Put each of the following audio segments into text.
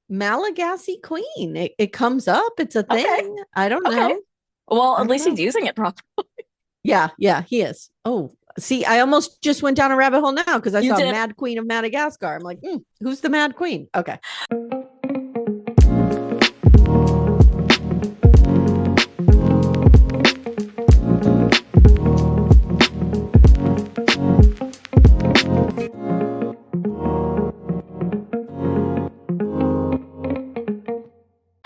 Malagasy Queen. It comes up. It's a Okay. thing. I don't Okay. know. Well, I at don't least he's know. using it properly. Yeah, yeah, he is. Oh, see, I almost just went down a rabbit hole now because I You saw did. Mad Queen of Madagascar. I'm like, who's the Mad Queen? Okay.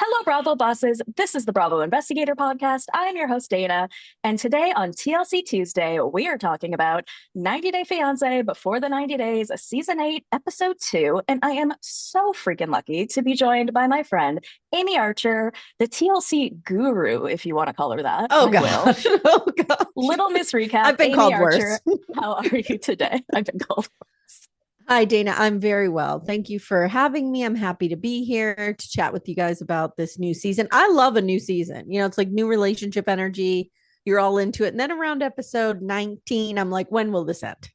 Hello, Bravo bosses. This is the Bravo Investigator Podcast. I am your host, Dana. And today on TLC Tuesday, we are talking about 90 Day Fiance Before the 90 Days, Season 8, Episode 2. And I am so freaking lucky to be joined by my friend, Amye Archer, the TLC guru, if you want to call her that. Oh I will. gosh. Oh gosh. Little Miss Recap, I've been Amye called Archer. worse. How are you today? I've been called worse. Hi, Dana. I'm very well. Thank you for having me. I'm happy to be here to chat with you guys about this new season. I love a new season. It's like new relationship energy. You're all into it. And then around episode 19, I'm like, when will this end?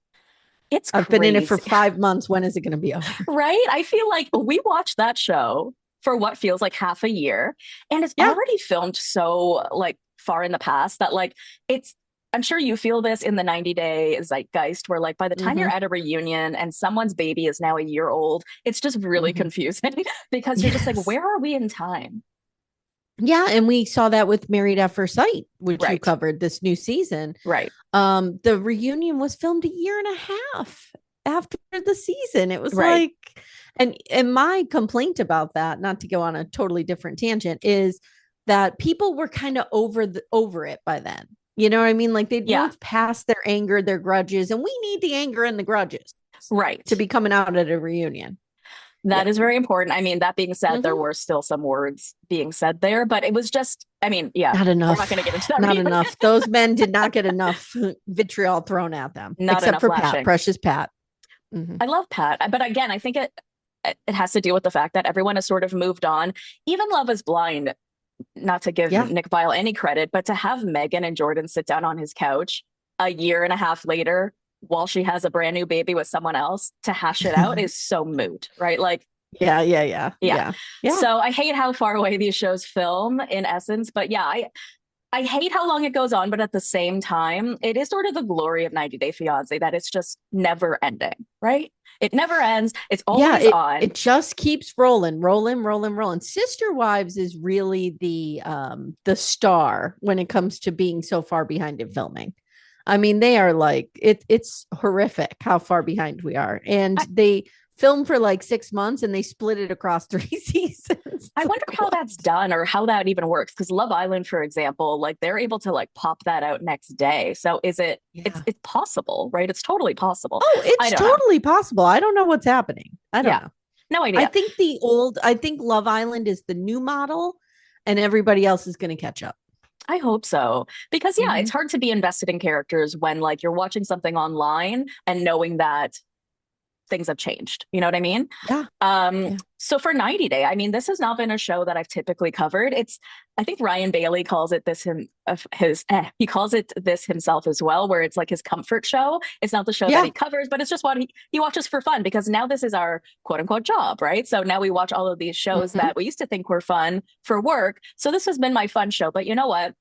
It's I've been in it for crazy. 5 months. When is it going to be over? Right? I feel like we watched that show for what feels like half a year, and it's Yeah. already filmed so like far in the past that like it's I'm sure you feel this in the 90 day zeitgeist where like by the time you're Mm-hmm. at a reunion and someone's baby is now a year old, it's just really Mm-hmm. confusing because you're just like, Yes. where are we in time? Yeah. And we saw that with Married at First Sight, which you Right. covered this new season. Right. The reunion was filmed a year and a half after the season. It was Right. like, and my complaint about that, not to go on a totally different tangent, is that people were kind of over it by then. You know what I mean? Like they'd Yeah. moved past their anger, their grudges, and we need the anger and the grudges Right. to be coming out at a reunion. That Yeah. is very important. I mean, that being said, there Mm-hmm. were still some words being said there, but it was just, I mean, yeah, Not we're not enough. going to get into that Not reunion. enough. Those men did not get enough vitriol thrown at them, Not except enough for Pat, lashing. precious Pat. Mm-hmm. I love Pat, but again, I think it has to do with the fact that everyone has sort of moved on. Even Love is Blind, not to give Yeah. Nick Vile any credit, but to have Megan and Jordan sit down on his couch a year and a half later while she has a brand new baby with someone else to hash it out is so moot, right? Like, Yeah. yeah. Yeah. So I hate how far away these shows film in essence, but yeah, I hate how long it goes on, but at the same time, it is sort of the glory of 90 Day Fiance that it's just never ending, right? It never ends. It's Yeah, always it, on. it just keeps rolling. Sister Wives is really the star when it comes to being so far behind in filming. I mean, they are like it's horrific how far behind we are. And I, they filmed for like 6 months and they split it across 3 seasons. I wonder Like, how what? that's done or how that even works. Because Love Island, for example, like they're able to like pop that out next day. So is it? Yeah. It's possible, right? It's totally possible. Oh, I it's don't know. totally possible. I don't know what's happening. I don't Yeah, know. no I idea. think I think Love Island is the new model and everybody else is going to catch up. I hope so. Because yeah, Mhm. it's hard to be invested in characters when like you're watching something online and knowing that things have changed. You know what I mean? Yeah. Yeah. So for 90 Day, I mean, this has not been a show that I've typically covered. I think Ryan Bailey calls it this him of his he calls it this himself as well, where it's like his comfort show. It's not the show that Yeah. he covers, but it's just what he watches for fun because now this is our quote unquote job, right? So now we watch all of these shows Mhm. that we used to think were fun for work. So this has been my fun show. But you know what?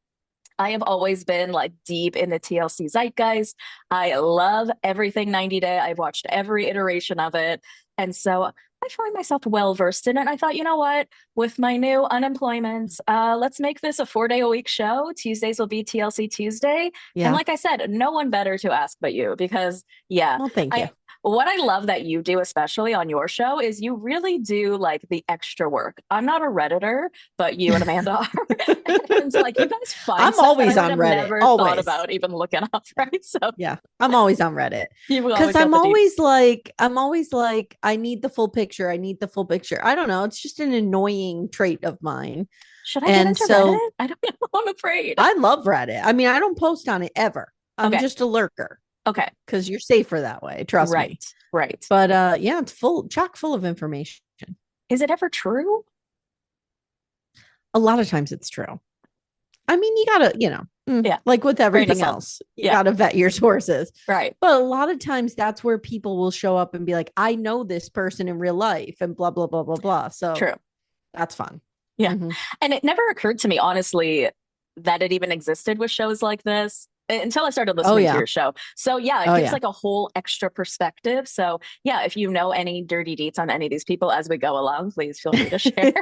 I have always been like deep in the TLC zeitgeist. I love everything 90 Day. I've watched every iteration of it. And so I find myself well versed in it. I thought, you know what? With my new unemployment, let's make this a 4 day a week show. Tuesdays will be TLC Tuesday. And Yeah. like I said, no one better to ask but you because, yeah, Well, thank you. I what I love that you do, especially on your show, is you really do like the extra work. I'm not a Redditor, but you and Amanda are. And so, like, you guys find I'm stuff that always I would on have Reddit. never thought Always. about even looking up, right? So Yeah. I'm always on Reddit. you've Because always got the deets. I'm always like, I need the full picture. I need the full picture. I don't know. It's just an annoying trait of mine. Should I get And into so Reddit? I don't know. I'm afraid. I love Reddit. I mean, I don't post on it ever. I'm Okay. just a lurker Okay. because you're safer that way. Trust me. Right. Right. But yeah, it's chock full of information. Is it ever true? A lot of times it's true. I mean, you gotta, Yeah. like with Grain of everything salt. else, you Yeah. gotta vet your sources. Right. But a lot of times that's where people will show up and be like, I know this person in real life and blah, blah, blah, blah, blah. So True. That's fun. Yeah. Mm-hmm. And it never occurred to me, honestly, that it even existed with shows like this until I started Oh listening to yeah. your show. So yeah, it Oh gives yeah. like a whole extra perspective. So yeah, if you know any dirty deets on any of these people as we go along, please feel free to share.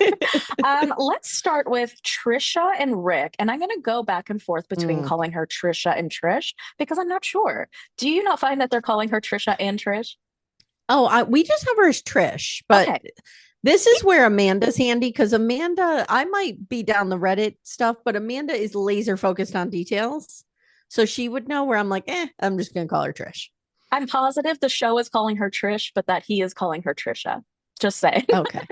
Let's start with Trisha and Rick. And I'm going to go back and forth between Mm. calling her Trisha and Trish because I'm not sure. Do you not find that they're calling her Trisha and Trish? Oh, we just have her as Trish, but Okay. this is where Amanda's handy because Amanda, I might be down the Reddit stuff, but Amanda is laser focused on details. So she would know where I'm like, I'm just going to call her Trish. I'm positive the show is calling her Trish, but that he is calling her Trisha. Just saying. Okay.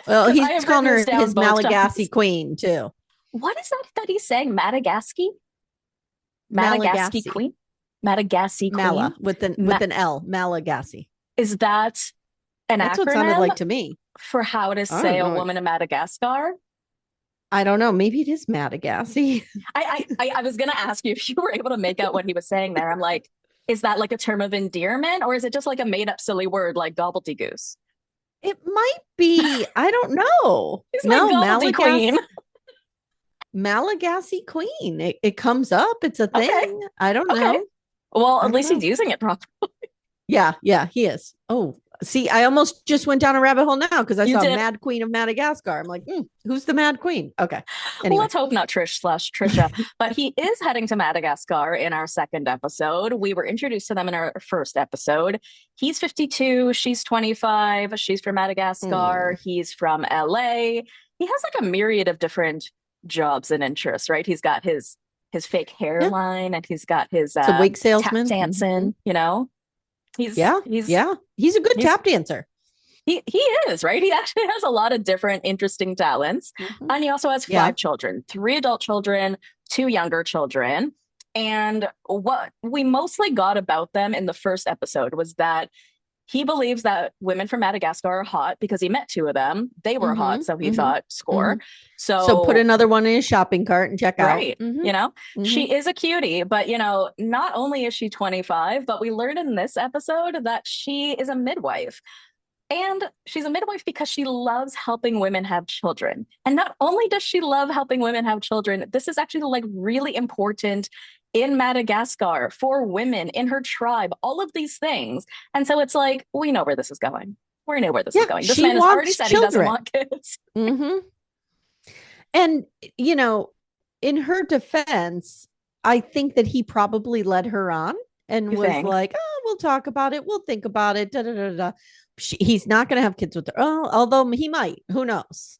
Well, 'Cause I he's have calling written her this down his both Malagasy times. Queen too. What is that he's saying? Madagascar? Madagassi Malagasy. Queen? Madagassi Queen? Mala with an L. Malagasy. Is that an That's what it sounded acronym like to me. for how to I say don't a know. woman in Madagascar? I don't know. Maybe it is Malagasy. I was gonna ask you if you were able to make out what he was saying there. I'm like, is that like a term of endearment, or is it just like a made up silly word like gobbledygoose? It might be. I don't know. He's my No, gobbledy queen. Malagasy Queen. It comes up. It's a Okay, thing. I don't okay. know. Well, I at don't least he's know. using it properly. Yeah, he is. Oh, see, I almost just went down a rabbit hole now because I You saw did. Mad Queen of Madagascar. I'm like, who's the Mad Queen? Okay. Well, Anyway. let's hope not Trish/Trisha, but he is heading to Madagascar in our second episode. We were introduced to them in our first episode. He's 52, she's 25, she's from Madagascar, he's from LA. He has like a myriad of different jobs and interests, right? He's got his fake Yeah. hairline and he's got his It's a wig tap salesman. dancing, you know. He's Yeah. he's Yeah. He's a good he's tap dancer. he is, right? He actually has a lot of different interesting talents. Mhm. And he also has Yeah. 5 children, 3 adult children, 2 younger children. And what we mostly got about them in the first episode was that he believes that women from Madagascar are hot because he met 2 of them. They were hot, so he thought, score. So put So, another one in his shopping cart and check out. right, she is a cutie, but not only is she 25, but we learned in this episode that she is a midwife. And she's a midwife because she loves helping women have children. And not only does she love helping women have children, this is actually like really important in Madagascar for women in her tribe, all of these things. And so it's like, we know where this is going. We know where this is going. This man has already said he doesn't want kids. And, in her defense, I think that he probably led her on and was like, oh, we'll talk about it. We'll think about it. Da, da, da, da. He's not going to have kids with her. Oh, although he might. Who knows?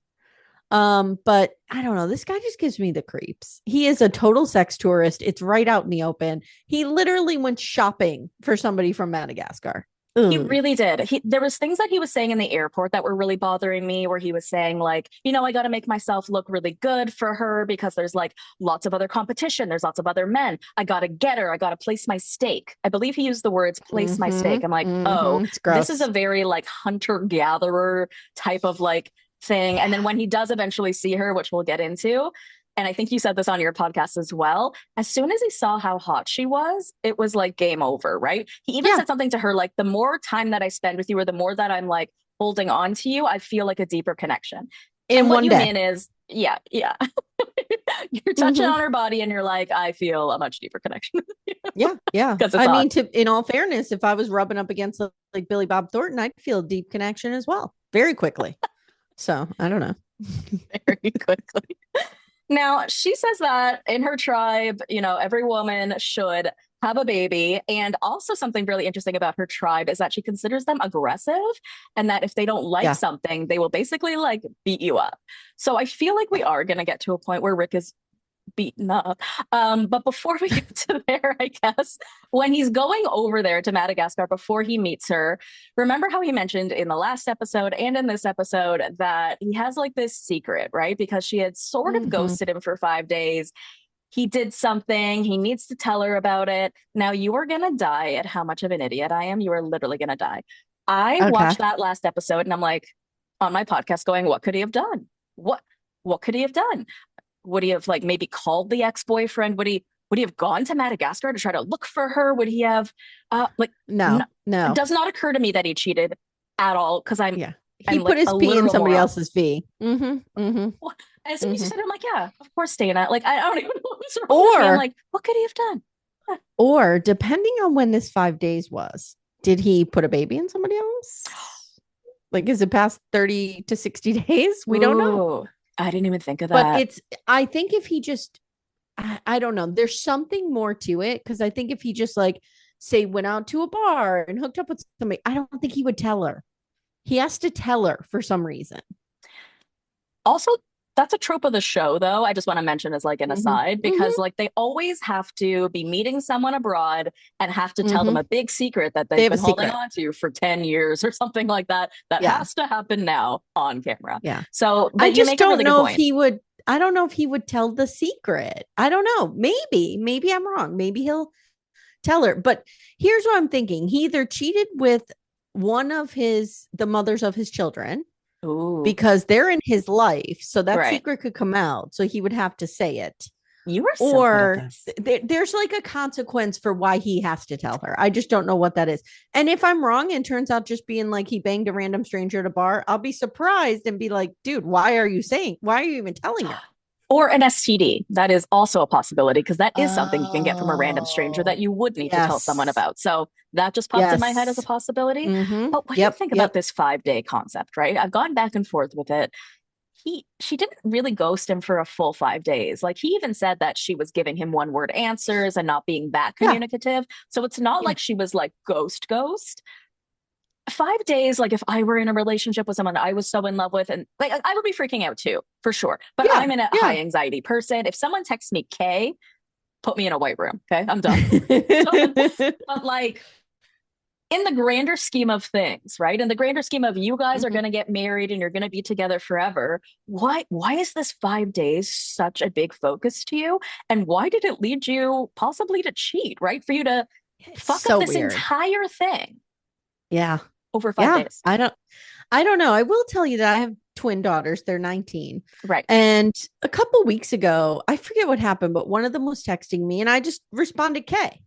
But I don't know. This guy just gives me the creeps. He is a total sex tourist. It's right out in the open. He literally went shopping for somebody from Madagascar. He really did. There was things that he was saying in the airport that were really bothering me, where he was saying like, I got to make myself look really good for her because there's like lots of other competition. There's lots of other men. I got to get her. I got to place my stake. I believe he used the words place my stake. I'm like, oh, this is a very like hunter gatherer type of like thing. And then when he does eventually see her, which we'll get into, and I think you said this on your podcast as well, as soon as he saw how hot she was, it was like game over, right? He even said something to her like, the more time that I spend with you or the more that I'm like holding on to you, I feel like a deeper connection. And what you mean is, yeah. You're touching on her body and you're like, I feel a much deeper connection. Yeah. I mean, in all fairness, if I was rubbing up against like Billy Bob Thornton, I'd feel a deep connection as well very quickly. So I don't know. Very quickly. Now, she says that in her tribe, every woman should have a baby. And also something really interesting about her tribe is that she considers them aggressive and that if they don't like something, they will basically like beat you up. So I feel like we are going to get to a point where Rick is beaten up. But before we get to there, I guess, when he's going over there to Madagascar before he meets her, remember how he mentioned in the last episode and in this episode that he has like this secret, right? Because she had sort of ghosted him for 5 days. He did something. He needs to tell her about it. Now you are going to die at how much of an idiot I am. You are literally going to die. I watched that last episode and I'm like on my podcast going, what could he have done? What could he have done? Would he have like maybe called the ex-boyfriend? Would he have gone to Madagascar to try to look for her? Would he have no. It does not occur to me that he cheated at all because I'm He and put like his a P in literal somebody moral. else's V. Well, as soon as you Hmm. said it, I'm like, yeah, of course, Dana. Like, I don't even know what's wrong with me. I'm Or like, what could he have done? or depending on when this 5 days was, did he put a baby in somebody else? Like, is it past 30 to 60 days? We don't know. Ooh, I didn't even think of But that. I think if he just, I don't know, there's something more to it. Cause I think if he just like, say, went out to a bar and hooked up with somebody, I don't think he would tell her. He has to tell her for some reason. Also, that's a trope of the show, though. I just want to mention as like an Hmm. aside, because Hmm. like they always have to be meeting someone abroad and have to tell them Hmm. a big secret that They they've have a been holding secret. on to for 10 years or something like that. That Yeah. has to happen now on camera. Yeah. So, I but you just make a don't really good know if point. he would. I don't know if he would tell the secret. I don't know. Maybe I'm wrong. Maybe he'll tell her. But here's what I'm thinking. He either cheated with the mothers of his children Ooh, because they're in his life. So that right. secret could come out. So he would have to say it. You are so good at Or this. there's like a consequence for why he has to tell her. I just don't know what that is. And if I'm wrong and turns out just being like he banged a random stranger at a bar, I'll be surprised and be like, dude, why are you even telling her? Or an STD. That is also a possibility because that is something you can get from a random stranger that Oh, you would need to tell someone yes. about. So that just popped in my head as a Yes. possibility. Mm-hmm. But what do you Yep. think about Yep. this 5 day concept, right? I've gone back and forth with it. She didn't really ghost him for a full 5 days. Like he even said that she was giving him one word answers and not being that Yeah. communicative. So it's not Yeah. like she was like ghost. 5 days, like if I were in a relationship with someone that I was so in love with, and like I would be freaking out too, for sure. But Yeah. I'm in a Yeah. high anxiety person. If someone texts me K, put me in a white room. Okay. I'm done. Done. But like in the grander scheme of things, right? In the grander scheme of you guys are Mhm. gonna get married and you're gonna be together forever. Why is this 5 days such a big focus to you? And why did it lead you possibly to cheat, right? For you to It's fuck up so this weird. entire thing Yeah. over five Yeah. days. I don't know. I will tell you that I have twin daughters. They're 19. Right. And a couple weeks ago, I forget what happened, but one of them was texting me and I just responded K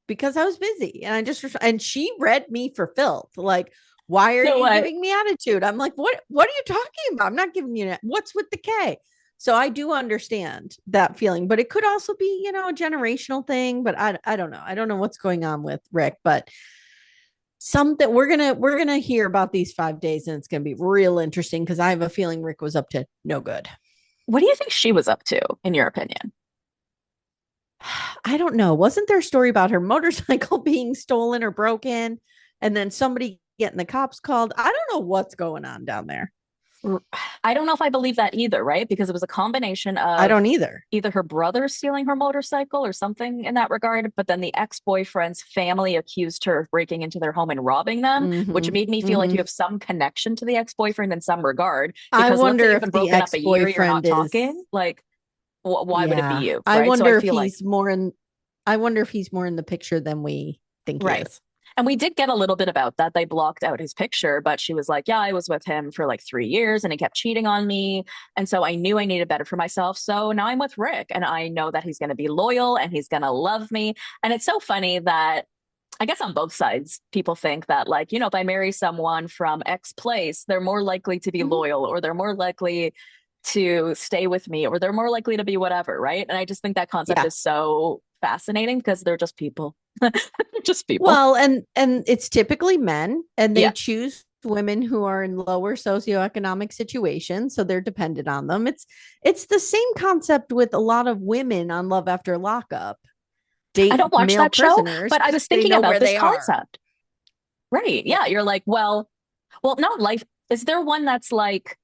because I was busy. And and she read me for filth. Like, why are No you way. giving me attitude? I'm like, what are you talking about? I'm not giving you what's with the K. So I do understand that feeling, but it could also be, a generational thing, but I don't know. I don't know what's going on with Rick, but something we're gonna hear about these 5 days and it's gonna be real interesting because I have a feeling Rick was up to no good. What do you think she was up to, in your opinion? I don't know. Wasn't there a story about her motorcycle being stolen or broken and then somebody getting the cops called? I don't know what's going on down there. I don't know if I believe that either, right? Because it was a combination I of don't either. either her brother stealing her motorcycle or something in that regard, but then the ex-boyfriend's family accused her of breaking into their home and robbing them, which Mm-hmm. made me feel like you Mm-hmm. have some connection to the ex-boyfriend in some regard. I Because let's say wonder you've if been the broken up a year, you're not ex-boyfriend is talking, like why would it be yeah. you, right? So I wonder if he's more in the picture than we think he right. is. And we did get a little bit about that. They blocked out his picture, but she was like, yeah, I was with him for like 3 years and he kept cheating on me. And so I knew I needed better for myself. So now I'm with Rick and I know that he's going to be loyal and he's going to love me. And it's so funny that I guess on both sides, people think that, like, if I marry someone from X place, they're more likely to be Mm-hmm. loyal or they're more likely to stay with me or they're more likely to be whatever. Right. And I just think that concept Yeah. is so fascinating because they're just people. Just people. Well, and it's typically men, and they Yeah. choose women who are in lower socioeconomic situations, so they're dependent on them. It's the same concept with a lot of women on Love After Lockup. I Date don't watch male that show, prisoners but I because was they thinking know about where this they are. concept. Right. Yeah. Yeah. You're like, well, not life. Is there one that's like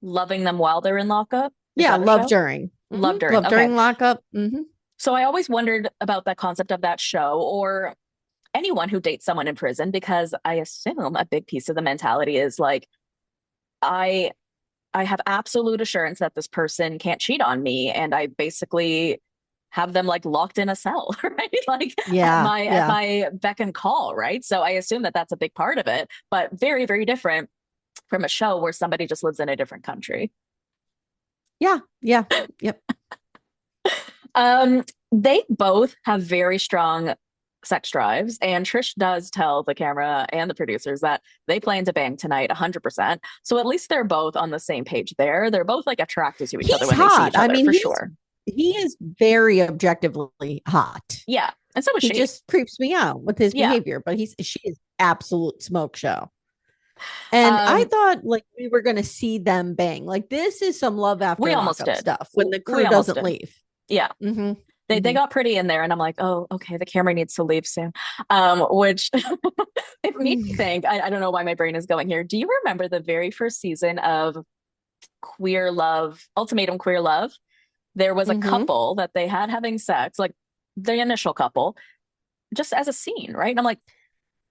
loving them while they're in lockup? Is Yeah, that a love show? during. Love during. Love Okay. during lockup. Mm-hmm. So I always wondered about that concept of that show or anyone who dates someone in prison because I assume a big piece of the mentality is like, I I have absolute assurance that this person can't cheat on me. And I basically have them like locked in a cell, right? Like at Yeah, my yeah, beck and call, right? So I assume that that's a big part of it, but very, very different from a show where somebody just lives in a different country. yeah, yeah. Yep. They both have very strong sex drives. And Trish does tell the camera and the producers that they plan to bang tonight 100%. So at least they're both on the same page there. They're both like attracted to each other He's when they see hot. each other, I mean, for sure. he is very objectively hot. Yeah. And so is He she. just creeps me out with his Yeah. behavior, but she is absolute smoke show. And I thought like we were going to see them bang. Like this is some love after lockup stuff when the crew doesn't leave. Yeah. Mm-hmm. They got pretty in there, and I'm like, oh, okay, the camera needs to leave soon. Which it made me think, I don't know why my brain is going here. Do you remember the very first season of Queer Love, Ultimatum Queer Love? There was a couple that they had having sex, like the initial couple, just as a scene, right? And I'm like,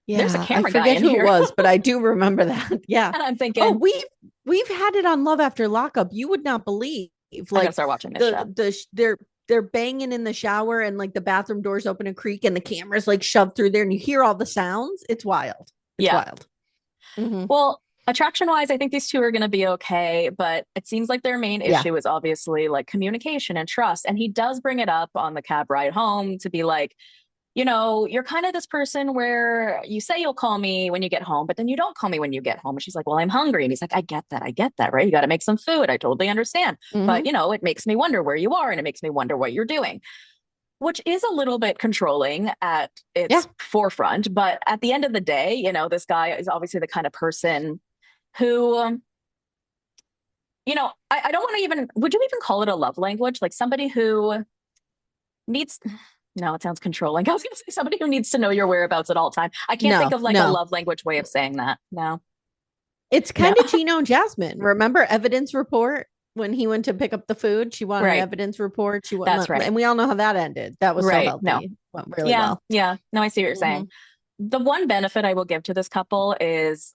there's a camera guy in here. It was, but I do remember that. Yeah. And I'm thinking, oh, we've had it on Love After Lockup. You would not believe. Like, I gotta start watching this show. They're banging in the shower and like the bathroom doors open and creak and the camera's like shoved through there and you hear all the sounds. It's wild. It's wild. Mm-hmm. Well, attraction wise, I think these two are going to be okay, but it seems like their main issue is obviously like communication and trust. And he does bring it up on the cab ride home to be like, you know, you're kind of this person where you say you'll call me when you get home, but then you don't call me when you get home. And she's like, well, I'm hungry. And he's like, I get that, right? You got to make some food. I totally understand. But, you know, it makes me wonder where you are and it makes me wonder what you're doing, which is a little bit controlling at its forefront. But at the end of the day, you know, this guy is obviously the kind of person who, you know, I don't want to even, would you even call it a love language? Like somebody who needs... No, it sounds controlling. I was going to say somebody who needs to know your whereabouts at all time. I can't think of like a love language way of saying that. No. It's kind of Gino and Jasmine. Remember Evidence Report when he went to pick up the food? She wanted an evidence report. That's right. And we all know how that ended. That was so healthy. No. Went really well. Yeah. No, I see what you're saying. The one benefit I will give to this couple is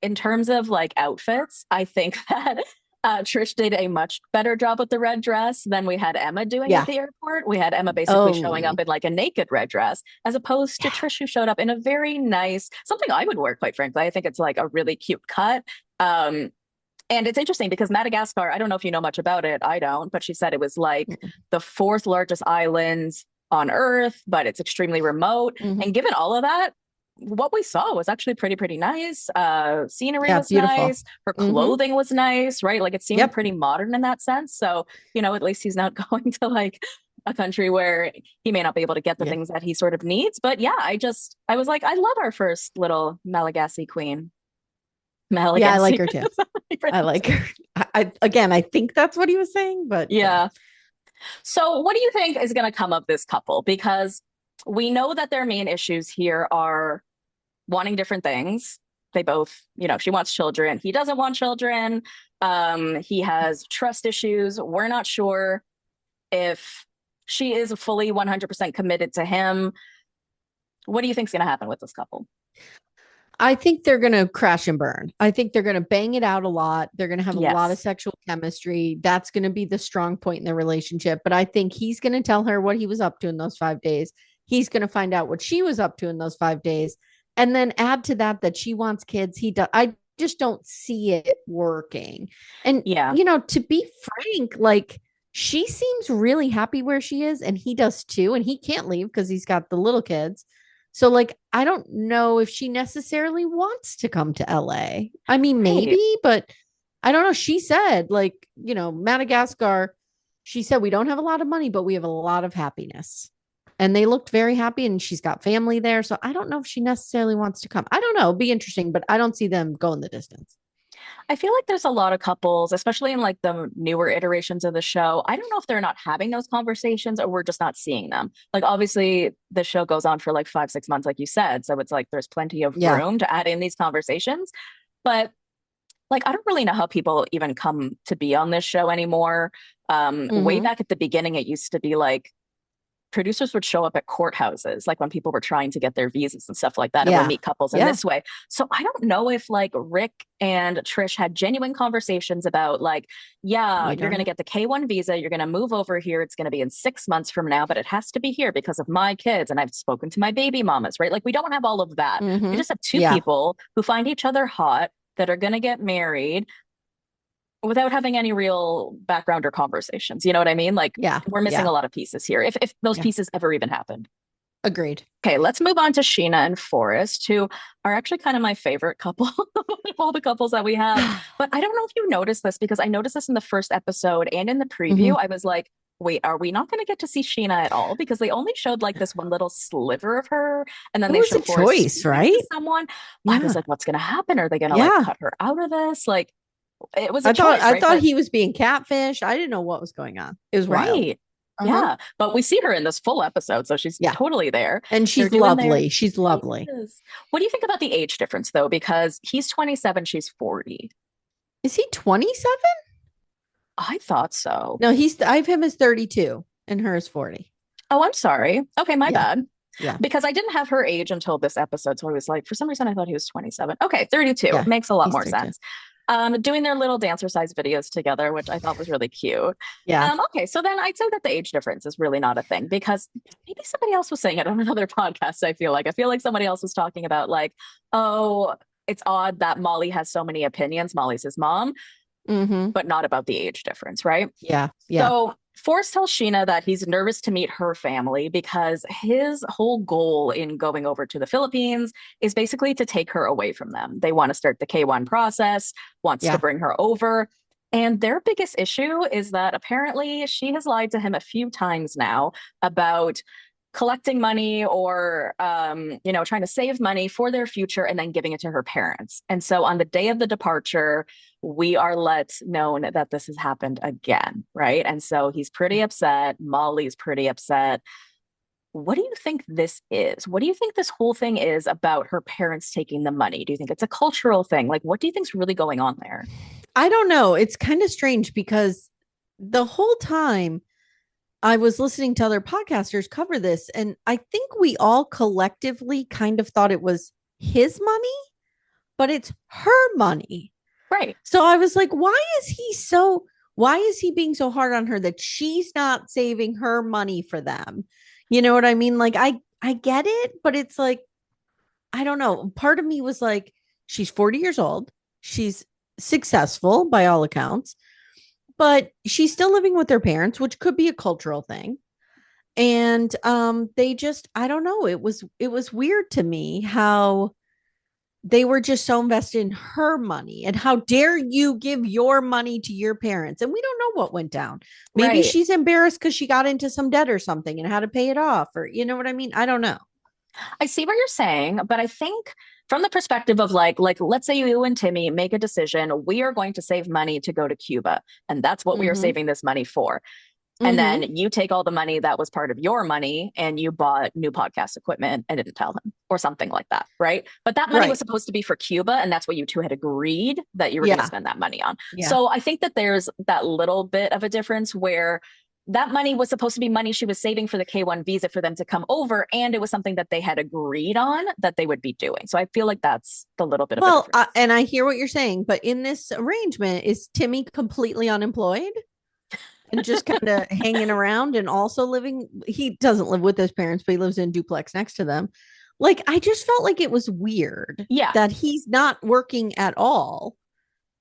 in terms of like outfits, I think that Trish did a much better job with the red dress than we had Emma doing at the airport. We had Emma basically showing up in like a naked red dress, as opposed to Trish, who showed up in a very nice, something I would wear, quite frankly. I think it's like a really cute cut. And it's interesting because Madagascar, I don't know if you know much about it. I don't, but she said it was like the fourth largest island on Earth, but it's extremely remote. And given all of that, what we saw was actually pretty nice. Scenery was beautiful. Nice. Her clothing was nice, right? Like it seemed pretty modern in that sense. So, you know, at least he's not going to like a country where he may not be able to get the things that he sort of needs. But yeah, I was like, I love our first little Malagasy Queen. Malagasy. Yeah, I like her too. I like her. I think that's what he was saying, but yeah. So what do you think is going to come of this couple? Because we know that their main issues here are wanting different things. They both, you know, she wants children. He doesn't want children. He has trust issues. We're not sure if she is fully 100% committed to him. What do you think is going to happen with this couple? I think they're going to crash and burn. I think they're going to bang it out a lot. They're going to have a lot of sexual chemistry. That's going to be the strong point in their relationship. But I think he's going to tell her what he was up to in those 5 days. He's going to find out what she was up to in those 5 days. And then add to that she wants kids. He does. I just don't see it working. And, you know, to be frank, like she seems really happy where she is. And he does too. And he can't leave because he's got the little kids. So like, I don't know if she necessarily wants to come to LA. I mean, maybe, but I don't know. She said like, you know, Madagascar, she said, we don't have a lot of money, but we have a lot of happiness. And they looked very happy and she's got family there. So I don't know if she necessarily wants to come. I don't know. It'll be interesting, but I don't see them going the distance. I feel like there's a lot of couples, especially in like the newer iterations of the show. I don't know if they're not having those conversations or we're just not seeing them. Like obviously the show goes on for like 5-6 months, like you said. So it's like there's plenty of room to add in these conversations. But like, I don't really know how people even come to be on this show anymore. Way back at the beginning, it used to be like, producers would show up at courthouses, like when people were trying to get their visas and stuff like that, and would meet couples in this way. So I don't know if like Rick and Trish had genuine conversations about like, you're going to get the K1 visa. You're going to move over here. It's going to be in 6 months from now, but it has to be here because of my kids. And I've spoken to my baby mamas, right? Like we don't have all of that. We just have two people who find each other hot that are going to get married without having any real background or conversations. You know what I mean? Like we're missing a lot of pieces here. If those pieces ever even happened. Agreed. Okay, let's move on to Sheena and Forrest, who are actually kind of my favorite couple of all the couples that we have. But I don't know if you noticed this because I noticed this in the first episode and in the preview. Hmm. I was like, wait, are we not going to get to see Sheena at all? Because they only showed like this one little sliver of her, and then It they was show a Forrest choice, speaking to right? someone. I was Yeah. like, what's going to happen? Are they going to like Yeah. cut her out of this? Like, it was a I thought choice, I right? thought But he was being catfish. I didn't know what was going on. It was wild. right. Uh-huh. Yeah, but we see her in this full episode, so she's Yeah. totally there. And They're she's doing their lovely. She's lovely. yes. What do you think about the age difference though? Because he's 27, she's 40. Is he 27? I thought so. No, I have him as 32 and her is 40. Oh, I'm sorry. Okay, my Yeah. bad. Yeah. Because I didn't have her age until this episode, so I was like, for some reason, I thought he was 27. Okay, 32 Yeah. makes a lot He's more 32. sense. Doing their little dancer-size videos together, which I thought was really cute. Yeah. Okay, so then I'd say that the age difference is really not a thing because maybe somebody else was saying it on another podcast. I feel like somebody else was talking about like, oh, it's odd that Molly has so many opinions. Molly's his mom, Mm-hmm. but not about the age difference, right? Yeah. Yeah. So Forrest tells Sheena that he's nervous to meet her family because his whole goal in going over to the Philippines is basically to take her away from them. They want to start the K1 process, wants to Yeah. bring her over. And their biggest issue is that apparently she has lied to him a few times now about collecting money or trying to save money for their future and then giving it to her parents. And so on the day of the departure, we are let known that this has happened again, right? And so he's pretty upset. Molly's pretty upset. What do you think this is? What do you think this whole thing is about her parents taking the money? Do you think it's a cultural thing? Like, what do you think's really going on there? I don't know. It's kind of strange because the whole time I was listening to other podcasters cover this, and I think we all collectively kind of thought it was his money, but it's her money. Right. So I was like, why is he being so hard on her that she's not saving her money for them? You know what I mean? Like I get it, but it's like, I don't know. Part of me was like, she's 40 years old. She's successful by all accounts, but she's still living with their parents, which could be a cultural thing. And they just, I don't know. It was weird to me how they were just so invested in her money, and how dare you give your money to your parents, and we don't know what went down. Maybe Right. she's embarrassed because she got into some debt or something and had to pay it off, or you know what I mean. I don't know. I see what you're saying, but I think from the perspective of like let's say you and Timmy make a decision, we are going to save money to go to Cuba, and that's what we are Mm-hmm. saving this money for. And Mm-hmm. then you take all the money that was part of your money and you bought new podcast equipment and didn't tell him or something like that, right? But that money was Right. supposed to be for Cuba, and that's what you two had agreed that you were going to Yeah. spend that money on. Yeah. So I think that there's that little bit of a difference where that money was supposed to be money she was saving for the K1 visa for them to come over, and it was something that they had agreed on that they would be doing. So I feel like that's the little bit of a Well, difference. and I hear what you're saying, but in this arrangement, is Timmy completely unemployed and just kind of hanging around and also living? He doesn't live with his parents, but he lives in a duplex next to them. Like, I just felt like it was weird Yeah. that he's not working at all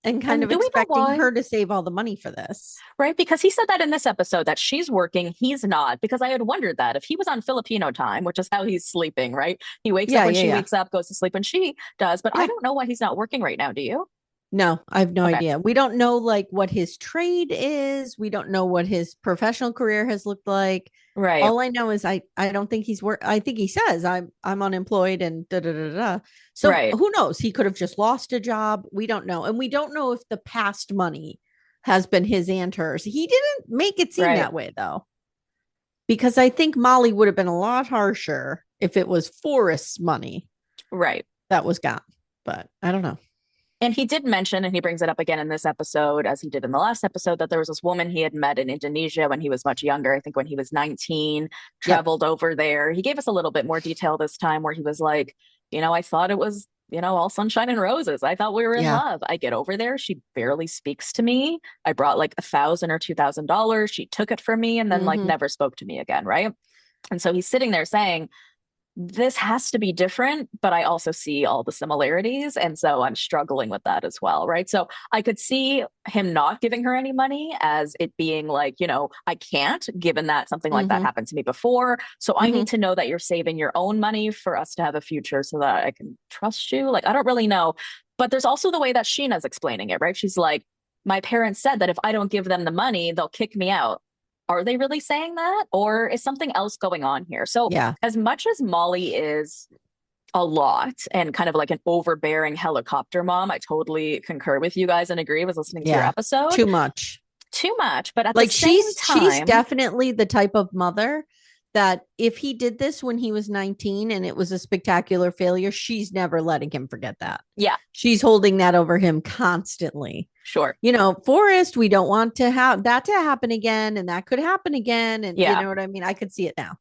and kind And of do we know expecting why? her to save all the money for this. Right? Because he said that in this episode that she's working, he's not. Because I had wondered that if he was on Filipino time, which is how he's sleeping, right? He wakes up Yeah, when yeah, she yeah. wakes up, goes to sleep when she does. But I Yeah. don't know why he's not working right now. Do you? No, I have no Okay. idea. We don't know like what his trade is. We don't know what his professional career has looked like. Right. All I know is I don't think he's work. I think he says I'm unemployed and da da da da. So Right. who knows? He could have just lost a job. We don't know, and we don't know if the past money has been his and hers. He didn't make it seem Right. that way though, because I think Molly would have been a lot harsher if it was Forrest's money Right. that was gone. But I don't know. And he did mention, and he brings it up again in this episode, as he did in the last episode, that there was this woman he had met in Indonesia when he was much younger. I think when he was 19, traveled over there. He gave us a little bit more detail this time where he was like, I thought it was, all sunshine and roses. I thought we were in Yeah. love. I get over there. She barely speaks to me. I brought like $1,000 or $2,000. She took it from me and then like Mhm. never spoke to me again. Right. And so he's sitting there saying, this has to be different, but I also see all the similarities. And so I'm struggling with that as well, right? So I could see him not giving her any money as it being like, I can't, given that something like that Mm-hmm. happened to me before. So I Mm-hmm. need to know that you're saving your own money for us to have a future so that I can trust you. Like, I don't really know. But there's also the way that Sheena's explaining it, right? She's like, my parents said that if I don't give them the money, they'll kick me out. Are they really saying that? Or is something else going on here? So, Yeah. as much as Molly is a lot and kind of like an overbearing helicopter mom, I totally concur with you guys and agree. I was listening to your Yeah. episode. Too much. Too much. But at the Like same she's time, definitely the type of mother that if he did this when he was 19 and it was a spectacular failure, she's never letting him forget that. yeah, She's holding that over him constantly. sure. Forrest, we don't want to have that to happen again, and that could happen again. And you Yeah. know what I mean? I could see it now.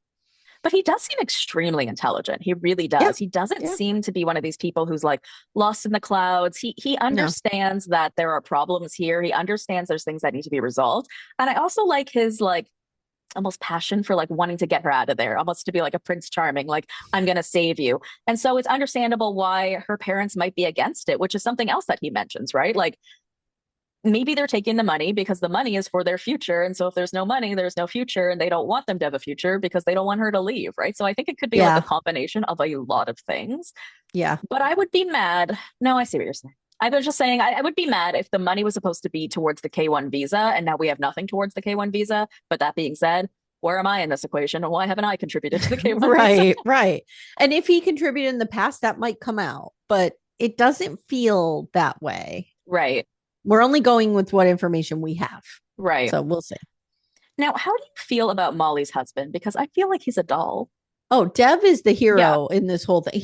But he does seem extremely intelligent. He really Yeah. does. He doesn't Yeah. seem to be one of these people who's like lost in the clouds. He No. understands that there are problems here. He understands there's things that need to be resolved. And I also like his like almost passion for like wanting to get her out of there, almost to be like a Prince Charming, like, I'm going to save you. And so it's understandable why her parents might be against it, which is something else that he mentions, right? Like, maybe they're taking the money because the money is for their future. And so if there's no money, there's no future. And they don't want them to have a future because they don't want her to leave, right? So I think it could be like a Yeah. combination of a lot of things. Yeah. But I would be mad. No, I see what you're saying. I was just saying I would be mad if the money was supposed to be towards the K1 visa and now we have nothing towards the K1 visa. But that being said, where am I in this equation and why haven't I contributed to the K1 Right. visa? Right. And if he contributed in the past, that might come out, but it doesn't feel that way. Right. We're only going with what information we have. Right. So we'll see. Now, how do you feel about Molly's husband? Because I feel like he's a doll. Oh, Dev is the Yeah. hero in this whole thing.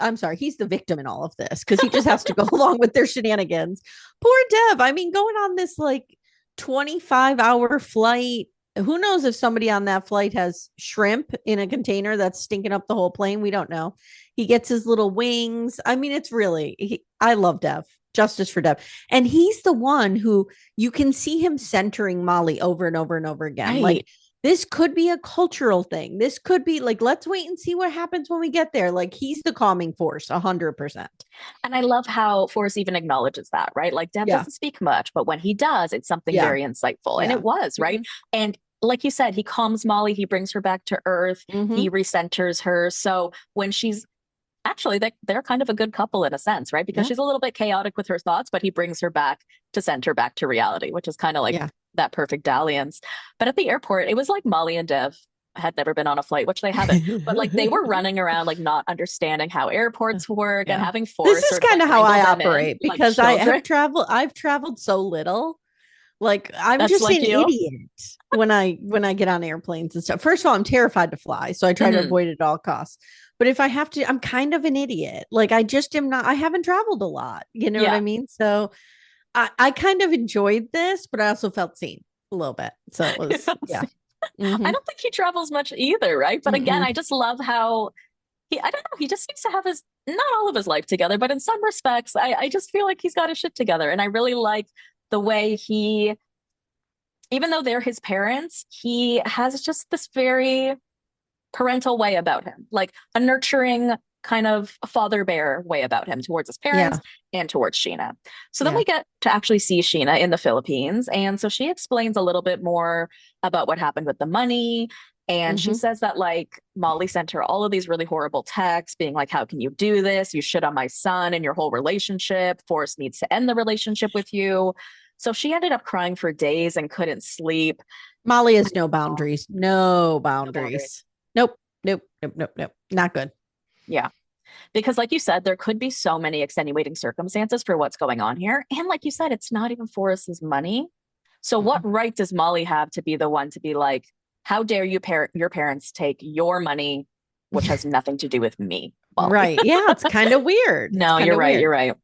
I'm sorry, he's the victim in all of this because he just has to go along with their shenanigans. Poor Dev. I mean, going on this like 25-hour flight. Who knows if somebody on that flight has shrimp in a container that's stinking up the whole plane? We don't know. He gets his little wings. I mean, it's really, I love Dev. Justice for Dev. And he's the one who you can see him centering Molly over and over and over again. Right. Like, this could be a cultural thing. This could be like, let's wait and see what happens when we get there. Like, he's the calming force, 100%. And I love how Forrest even acknowledges that, right? Like, Dev doesn't speak much, but when he does, it's something very insightful. And it was, right? And like you said, he calms Molly, he brings her back to earth, he recenters her. So when she's actually, they're kind of a good couple in a sense, right? Because she's a little bit chaotic with her thoughts, but he brings her back to center back to reality, which is kind of like that perfect dalliance. But at the airport, it was like Molly and Dev had never been on a flight, which they haven't, but like they were running around, like not understanding how airports work and having Forrest. This is kind of how I operate in, because like, I've traveled so little. Like, I'm That's just like an you? idiot when I get on airplanes and stuff. First of all, I'm terrified to fly, so I try to avoid it at all costs. But if I have to, I'm kind of an idiot. Like, I just am not, I haven't traveled a lot. You know what I mean? So I kind of enjoyed this, but I also felt seen a little bit. So it was, I don't think he travels much either, right? But again, I just love how I don't know, he just seems to have not all of his life together, but in some respects, I just feel like he's got his shit together. And I really like the way even though they're his parents, he has just this very parental way about him, like a nurturing kind of a father bear way about him towards his parents and towards Sheena. So then we get to actually see Sheena in the Philippines. And so she explains a little bit more about what happened with the money. And she says that like Molly sent her all of these really horrible texts being like, how can you do this? You shit on my son and your whole relationship. Forrest needs to end the relationship with you. So she ended up crying for days and couldn't sleep. Molly has no boundaries. No boundaries. Nope. Not good. Yeah. Because like you said, there could be so many extenuating circumstances for what's going on here. And like you said, it's not even Forrest's money. So what right does Molly have to be the one to be like, how dare you your parents take your money, which has nothing to do with me? Molly. Right. Yeah. It's kind of weird. No, you're right. You're right.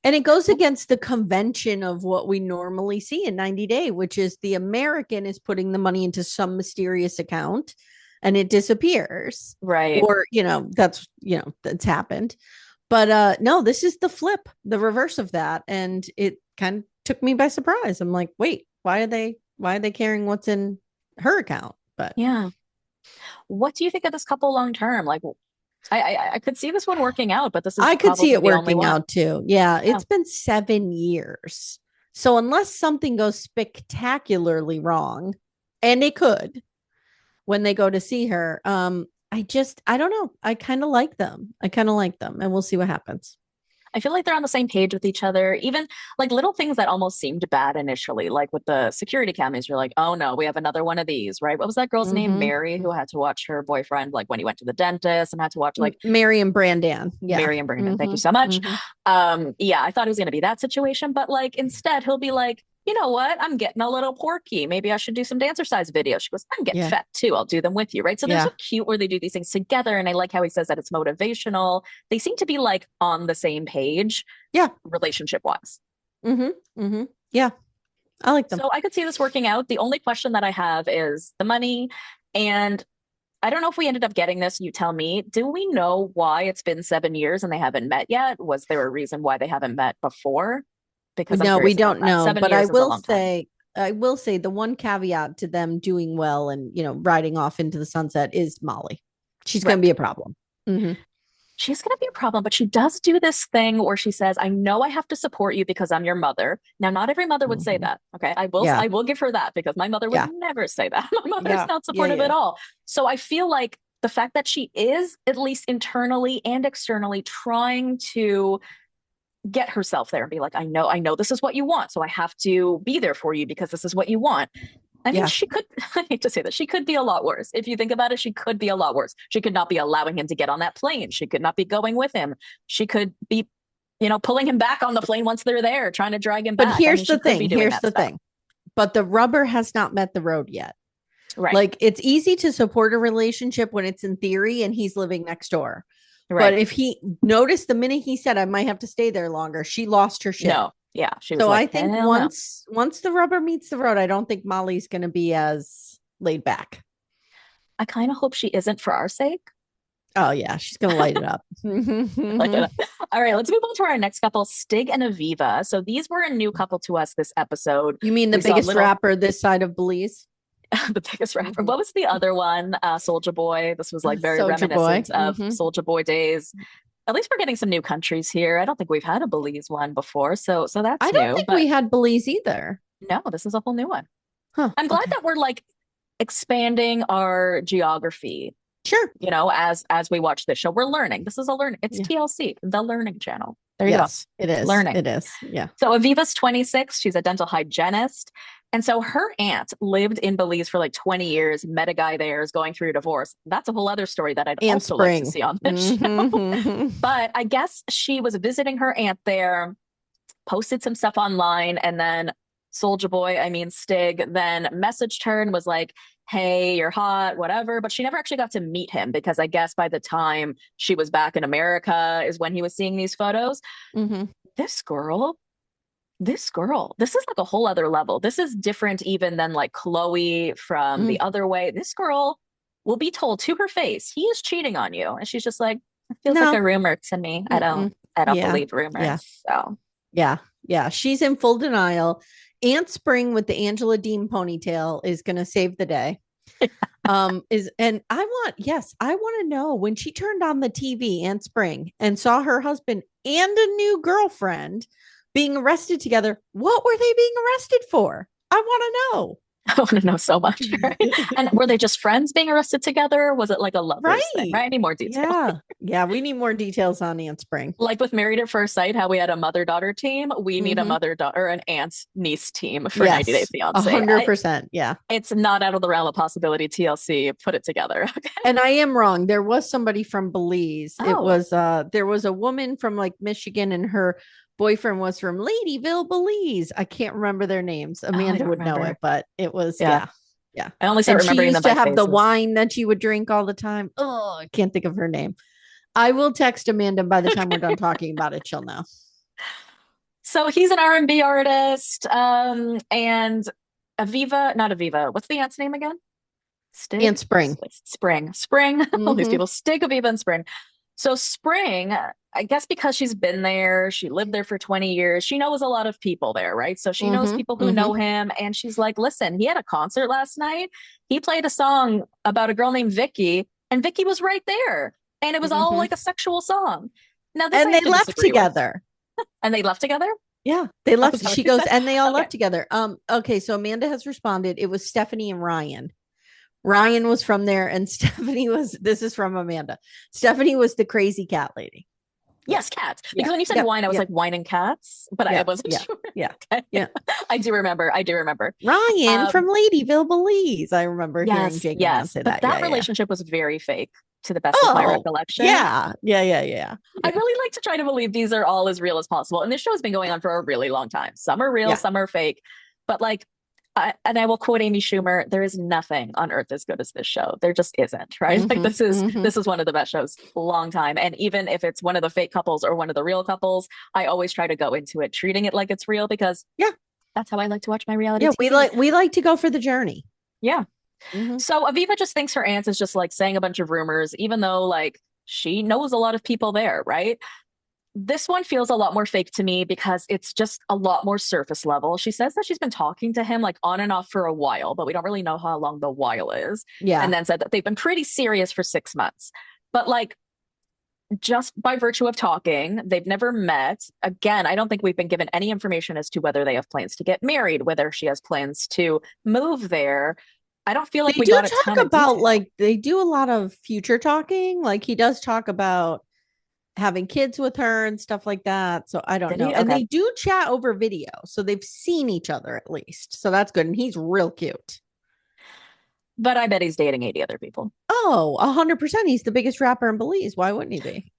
And it goes against the convention of what we normally see in 90 Day, which is the American is putting the money into some mysterious account and it disappears. Right. Or, that's happened. But no, this is the flip, the reverse of that. And it kind of took me by surprise. I'm like, wait, why are they caring what's in her account? But yeah. What do you think of this couple long term? Like, I could see this one working out, but this is I could see probably it the only working one. out too. Yeah, Yeah. it's been 7 years. So unless something goes spectacularly wrong, and it could when they go to see her, I don't know. I kind of like them. I kind of like them, and we'll see what happens. I feel like they're on the same page with each other. Even like little things that almost seemed bad initially, like with the security cameras, you're like, oh no, we have another one of these, right? What was that girl's name? Mm-hmm. Mary, who had to watch her boyfriend like when he went to the dentist and had to watch like Mary and Brandon. Yeah. Mary and Brandon. Thank Mm-hmm. you so much. Mm-hmm. Yeah, I thought it was going to be that situation, but like instead he'll be like, you know what? I'm getting a little porky. Maybe I should do some dancercise videos. She goes, I'm getting Yeah. fat too. I'll do them with you. Right. So they're Yeah. so cute where they do these things together. And I like how he says that it's motivational. They seem to be like on the same page, Yeah. relationship wise. Mm-hmm. Mm-hmm. Yeah. I like them. So I could see this working out. The only question that I have is the money. And I don't know if we ended up getting this. You tell me. Do we know why it's been 7 years and they haven't met yet? Was there a reason why they haven't met before? Because I'm No, we curious about don't that. know, Seven but years is a long time. I will say the one caveat to them doing well and, riding off into the sunset is Molly. She's going to be Right. a problem. Mm-hmm. She's going to be a problem, but she does do this thing where she says, I know I have to support you because I'm your mother. Now, not every mother would say Mm-hmm. that. Okay. Yeah. I will give her that because my mother would Yeah. never say that. My mother's Yeah. not Yeah. supportive Yeah. at all. So I feel like the fact that she is, at least internally and externally, trying to get herself there and be like, I know this is what you want. So I have to be there for you because this is what you want. I mean, Yeah. she could, I hate to say that, she could be a lot worse. If you think about it, she could be a lot worse. She could not be allowing him to get on that plane. She could not be going with him. She could be, pulling him back on the plane once they're there, trying to drag him But back. I here's mean, she the could be thing. doing Here's that the stuff. thing. But the rubber has not met the road yet. Right. Like it's easy to support a relationship when it's in theory and he's living next door. But Right. if he noticed the minute he said, I might have to stay there longer, she lost her shit. No. Yeah. She was So like, I think hell no. once the rubber meets the road, I don't think Molly's going to be as laid back. I kind of hope she isn't for our sake. Oh yeah, she's going to light it up. All right, let's move on to our next couple, Stig and Aviva. So these were a new couple to us this episode. You mean the We saw biggest rapper this side of Belize? the biggest rapper. What was the other one? Soulja Boy. This was like very Soulja Boy. reminiscent of Soulja Boy days. At least we're getting some new countries here. I don't think we've had a Belize one before, so that's I new. don't think But we had Belize either. no, this is a whole new one. Huh. I'm glad Okay. that we're like expanding our geography, Sure. as we watch this show. We're learning. This is a learning. It's TLC, the learning channel. There you Yes, go. it is. Learning. It is. Yeah. So Aviva's 26. She's a dental hygienist. And so her aunt lived in Belize for like 20 years, met a guy there, is going through a divorce. That's a whole other story that I'd Aunt also Spring. like to see on this show. But I guess she was visiting her aunt there, posted some stuff online, and then Stig, then messaged her and was like, hey, you're hot, whatever. But she never actually got to meet him because I guess by the time she was back in America is when he was seeing these photos. Mm-hmm. This girl, this is like a whole other level. This is different even than like Chloe from The Other Way. This girl will be told to her face, he is cheating on you. And she's just like, it feels like a rumor to me. I don't believe rumors. Yeah. So yeah. She's in full denial. Aunt Spring with the Angela Dean ponytail is going to save the day. I want to know when she turned on the TV, Aunt Spring, and saw her husband and a new girlfriend being arrested together. What were they being arrested for? I want to know. I want to know so much. Right? And were they just friends being arrested together? Was it like a lovers thing? Right? I need more details. Yeah. We need more details on Aunt Spring. Like with Married at First Sight, how we had a mother-daughter team. We need a mother-daughter, an aunt-niece team for 90 Day Fiance. 100%. Yeah. It's not out of the realm of possibility. TLC put it together. Okay? And I am wrong. There was somebody from Belize. It was there was a woman from like Michigan, and her boyfriend was from Ladyville, Belize. I can't remember their names. Amanda would know it, but it was yeah. I only start remembering them by have faces. the wine that she would drink all the time. Oh, I can't think of her name. I will text Amanda by the time we're done talking about it. She'll know. So he's an R&B artist, and Aviva, not Aviva. What's the aunt's name again? Stig? Aunt Spring. Spring. All these people, Stig, Aviva, and Spring. So Spring, I guess because she's been there, she lived there for 20 years. She knows a lot of people there, right? So she knows Mm-hmm. people who Mm-hmm. know him. And she's like, listen, he had a concert last night. He played a song about a girl named Vicky, and Vicky was right there. And it was all Mm-hmm. like a sexual song. Now, this I And they have to left disagree with. together. And they left together? Yeah, they Oh, is left. that what She you goes, said? and they all Okay. left together. Okay, so Amanda has responded. It was Stephanie and Ryan. Ryan was from there, and Stephanie was. This is from Amanda. Stephanie was the crazy cat lady. Yeah, Yes, cats. yeah, Because when you said yeah, wine, I was yeah, like wine and cats, but I yeah, wasn't yeah, sure. yeah, Okay. yeah. I do remember. I do remember. Ryan Um, from Ladyville, Belize. I remember hearing yes, Jake and Matt yes. say But that. Yeah, that yeah. relationship was very fake to the best of my Oh, recollection. yeah, yeah, yeah, yeah, I yeah, really like to try to believe these are all as real as possible. And this show has been going on for a really long time. Some are real, yeah. some are fake. But like, and I will quote Amy Schumer, there is nothing on earth as good as this show. There just isn't, right? Like Mm-hmm, mm-hmm. this is one of the best shows long time. And even if it's one of the fake couples or one of the real couples, I always try to go into it treating it like it's real because Yeah, that's how I like to watch my reality yeah. TV. We like to go for the journey. Yeah. Mm-hmm. So Aviva just thinks her aunt is just like saying a bunch of rumors, even though like she knows a lot of people there, right? This one feels a lot more fake to me because it's just a lot more surface level. She says that she's been talking to him like on and off for a while, but we don't really know how long the while is. And Yeah. then said that they've been pretty serious for 6 months. But like, just by virtue of talking, they've never met. Again, I don't think we've been given any information as to whether they have plans to get married, whether she has plans to move there. I don't feel like They we do got a ton talk of about detail. like they do a lot of future talking. Like he does talk about having kids with her and stuff like that. So I don't Did know. he? And Okay. they do chat over video. So they've seen each other at least. So that's good. And he's real cute. But I bet he's dating 80 other people. Oh, 100%. He's the biggest rapper in Belize. Why wouldn't he be?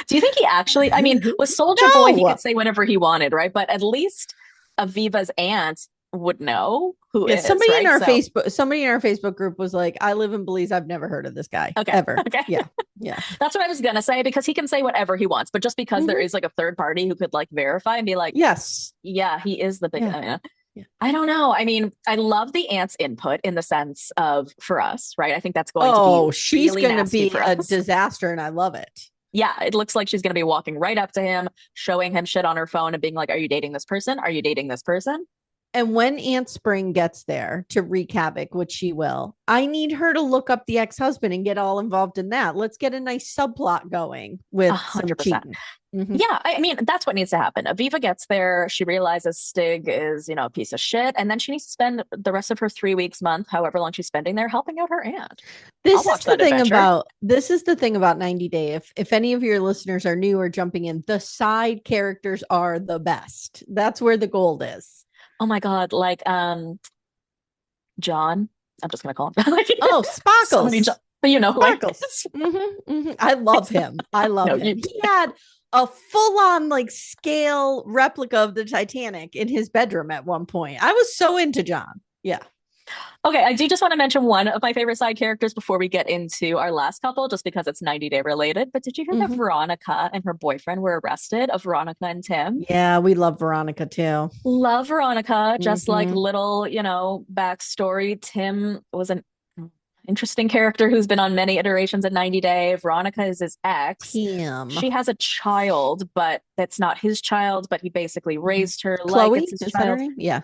Do you think he actually, I mean, with Soldier Boy, he No. could say whatever he wanted, right? But at least Aviva's aunt would know who Yeah, is, right? So, somebody in our Facebook group was like, I live in Belize. I've never heard of this guy okay. ever. Okay. Yeah. Yeah. That's what I was gonna say because he can say whatever he wants, but just because there Mhm. is like a third party who could like verify and be like, Yes. yeah, he is the big. Yeah. Yeah. I don't know. I mean, I love the aunt's input in the sense of for us, right? I think that's going to be Oh, she's really going to nasty be for a us. disaster, and I love it. Yeah, it looks like she's going to be walking right up to him, showing him shit on her phone and being like, "Are you dating this person? Are you dating this person?" And when Aunt Spring gets there to wreak havoc, which she will, I need her to look up the ex-husband and get all involved in that. Let's get a nice subplot going A with some hundred percent. cheating. Mm-hmm. Yeah, I mean, that's what needs to happen. Aviva gets there. She realizes Stig is, a piece of shit. And then she needs to spend the rest of her 3 weeks, month, however long she's spending there, helping out her aunt. I'll watch that adventure. This is the thing about 90 Day. If any of your listeners are new or jumping in, the side characters are the best. That's where the gold is. Oh my God, like John. I'm just gonna call him like, Oh, so many Sparkles. John, but you know who I Sparkles. I love him. I love no, him. He had a full-on like scale replica of the Titanic in his bedroom at one point. I was so into John. Yeah. Okay, I do just want to mention one of my favorite side characters before we get into our last couple, just because it's 90 Day related. But did you hear that Mm-hmm. Veronica and her boyfriend were arrested of Veronica and Tim? Yeah, we love Veronica too. Love Veronica, just like Mm-hmm. little, backstory. Tim was an interesting character who's been on many iterations of 90 Day. Veronica is his ex. Tim. She has a child, but that's not his child, but he basically raised her like Chloe, it's his is that her child. name? Yeah.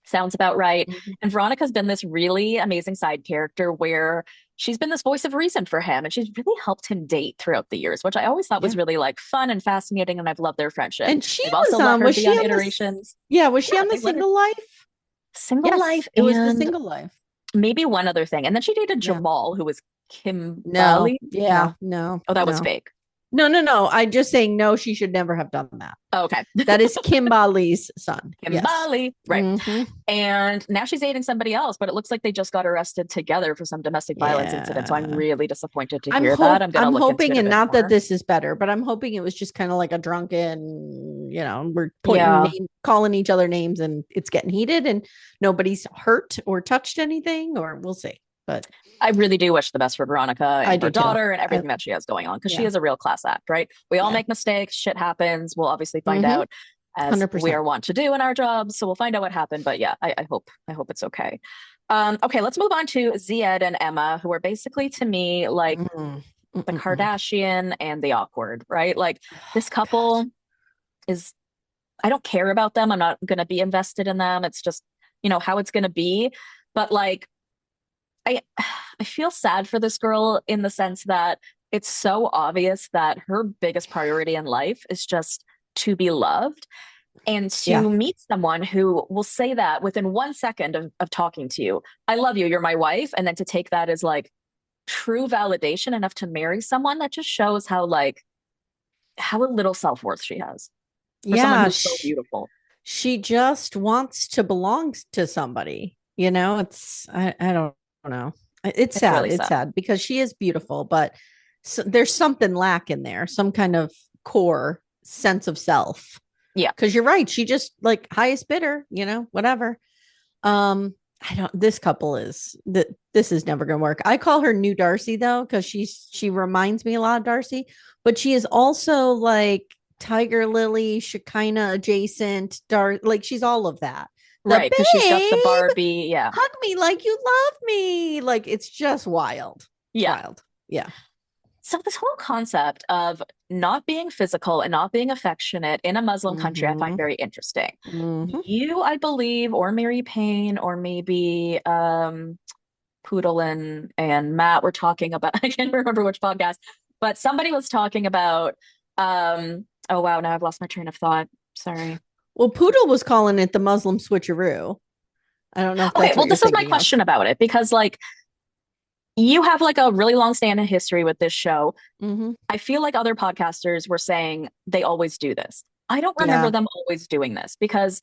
Sounds about right. Mm-hmm. And Veronica's been this really amazing side character where she's been this voice of reason for him and she's really helped him date throughout the years, which I always thought Yeah. was really like fun and fascinating. And I've loved their friendship. And she They've was also let on, her was be she on on iterations. yeah, was she on the They've let her Single Life? Single Yes, Life it was the and Single Life. maybe one other thing. And then she dated Yeah. Jamal, who was Kim No. Bali. Yeah. No. No. Oh, that was No. fake. No. I'm just saying no, she should never have done that. Oh, okay. That is Kim Bali's son. Kim Yes. Bali. Right. Mm-hmm. And now she's dating somebody else, but it looks like they just got arrested together for some domestic violence incident. So I'm Yeah. really disappointed to hear that. I'm gonna I'm look into hoping, it a and bit not that more. this is better, but I'm hoping it was just kind of like a drunken, we're Yeah. calling each other names and it's getting heated and nobody's hurt or touched anything, or we'll see. But I really do wish the best for Veronica I and do her too. daughter and everything that she has going on because she Yeah. is a real class act, right? We all Yeah. make mistakes, shit happens. We'll obviously find Mhm. out as we 100%. are wont to do in our jobs. So we'll find out what happened. But yeah, I hope it's okay. Okay, let's move on to Zied and Emma, who are basically to me like the Mm-mm-mm. Kardashian and the awkward, right? Like this couple is, I don't care about them. I'm not going to be invested in them. It's just, how it's going to be. But like, I, I feel sad for this girl in the sense that it's so obvious that her biggest priority in life is just to be loved and Yeah. to meet someone who will say that within 1 second of talking to you, I love you, you're my wife. And then to take that as like true validation enough to marry someone that just shows how little self-worth she has for someone Yeah. who's so beautiful. She just wants to belong to somebody. I don't know. It's It's sad. really It's sad. sad because she is beautiful, but there's something lacking there, some kind of core sense of self. Yeah. Because you're right. She just like highest bidder, whatever. I don't, this couple is that this is never gonna work. I call her new Darcy though, because she reminds me a lot of Darcy, but she is also like Tiger Lily, Shekinah adjacent, like she's all of that. The Right. Because she's got the babe, Barbie. Yeah. hug me like you love me. Like it's just wild. It's Yeah. wild. Yeah. So this whole concept of not being physical and not being affectionate in a Muslim country, I find Mm-hmm. very interesting. Mm-hmm. You, I believe, or Mary Payne, or maybe Poodle and Matt were talking about, I can't remember which podcast, but somebody was talking about oh wow, now I've lost my train of thought. Sorry. Well, Poodle was calling it the Muslim switcheroo. I don't know if Okay, that's what well, you're this is my thinking of. question about it because like you have like a really long standing history with this show. Mm-hmm. I feel like other podcasters were saying they always do this. I don't remember Yeah. them always doing this because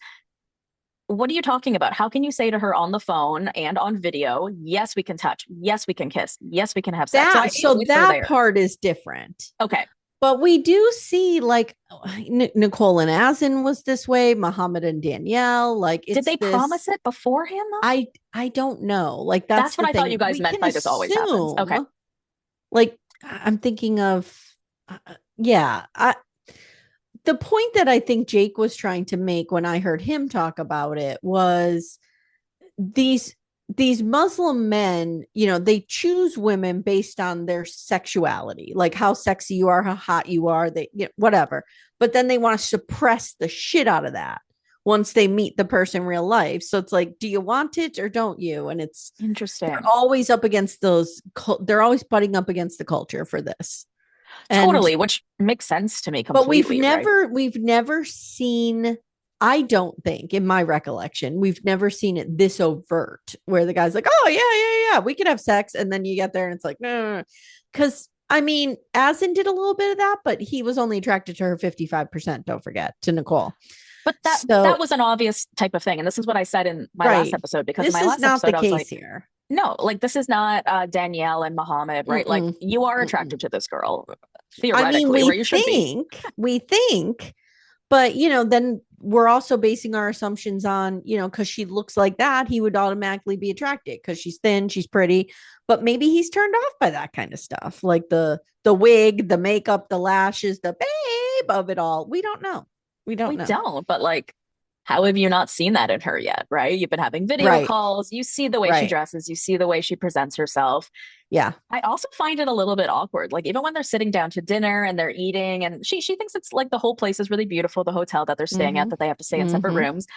what are you talking about? How can you say to her on the phone and on video, yes, we can touch, yes, we can kiss, yes, we can have sex? So I That at so least are that there. part is different. Okay. But we do see like Nicole and Azin was this way, Muhammad and Danielle. Like Did it's they this. promise it beforehand though? I don't know. Like that's That's what the I thought thing. you guys We meant can by this always happens. Okay. assume. Like I'm thinking of, yeah. The point that I think Jake was trying to make when I heard him talk about it was these Muslim men, they choose women based on their sexuality, like how sexy you are, how hot you are, they, whatever. But then they want to suppress the shit out of that once they meet the person in real life. So it's like, do you want it or don't you? And they're Interesting. always up against they're always butting up against the culture for this. And Totally, which makes sense to me but completely, right? we've never seen, I don't think in my recollection, we've never seen it this overt where the guy's like, oh yeah, we can have sex. And then you get there and it's like, no. Because I mean, Asin did a little bit of that, but he was only attracted to her 55%, don't forget, to Nicole. But that So was an obvious type of thing. And this is what I said in my last right. episode, because in This my is last not the episode, I was case like, here. no, like this is not Danielle and Muhammad, right? Like Mm-mm, you are mm-mm. attracted to this girl, I mean, theoretically, where you should be. we think, but then we're also basing our assumptions on, because she looks like that, he would automatically be attracted because she's thin, she's pretty, but maybe he's turned off by that kind of stuff, like the wig, the makeup, the lashes, the babe of it all. We don't know. We don't We know. don't, but like, how have you not seen that in her yet, right? You've been having video Right. calls, you see the way she Right. dresses, you see the way she presents herself. Yeah. I also find it a little bit awkward. Like even when they're sitting down to dinner and they're eating, and she thinks it's like the whole place is really beautiful, the hotel that they're staying at, Mm-hmm. that they have to stay in separate Mm-hmm. rooms.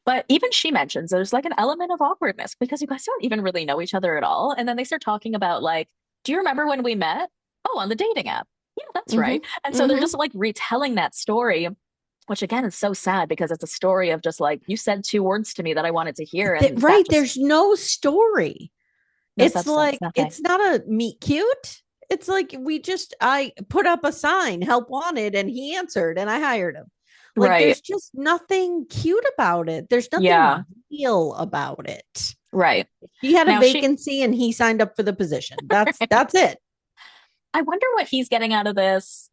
But even she mentions there's like an element of awkwardness because you guys don't even really know each other at all. And then they start talking about like, do you remember when we met? Oh, on the dating app. Yeah, that's right. And Mm-hmm. so they're Mm-hmm. just like retelling that story, which again is so sad because it's a story of just like you said two words to me that I wanted to hear, and that Right. just There's no story. no It's substance, like, nothing. it's not a meet cute. It's like I put up a sign, help wanted, and he answered and I hired him. Like Right. there's just nothing cute about it. There's Yeah. nothing real about it. Right. He had a Now vacancy and he signed up for the position. That's it. I wonder what he's getting out of this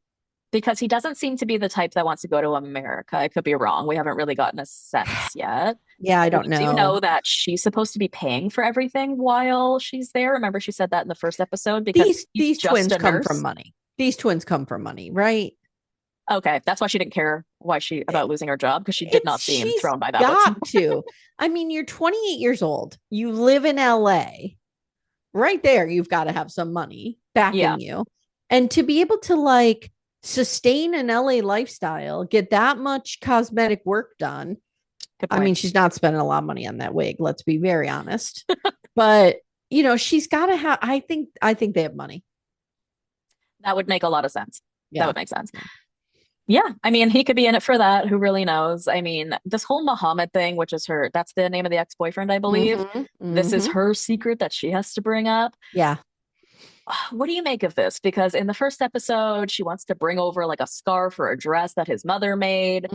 because he doesn't seem to be the type that wants to go to America. I could be wrong. We haven't really gotten a sense yet. Yeah, I We don't do know. know that she's supposed to be paying for everything while she's there. Remember, she said that in the first episode because he's These just twins a come nurse. from money. These twins come from money, right? Okay, that's why she didn't care about losing her job because she did not seem She's thrown by that got whatsoever. to. I mean, you're 28 years old. You live in LA. Right there, you've got to have some money Yeah. backing you. And to be able to like sustain an LA lifestyle, get that much cosmetic work done. Good I point. mean, she's not spending a lot of money on that wig, let's be very honest. But, she's got to have I think they have money. That would make a lot of sense. That Yeah. would make sense. Yeah, I mean, he could be in it for that. Who really knows? I mean, this whole Muhammad thing, which is that's the name of the ex-boyfriend, I believe. This is her secret that she has to bring up. Yeah. What do you make of this? Because in the first episode, she wants to bring over like a scarf or a dress that his mother made.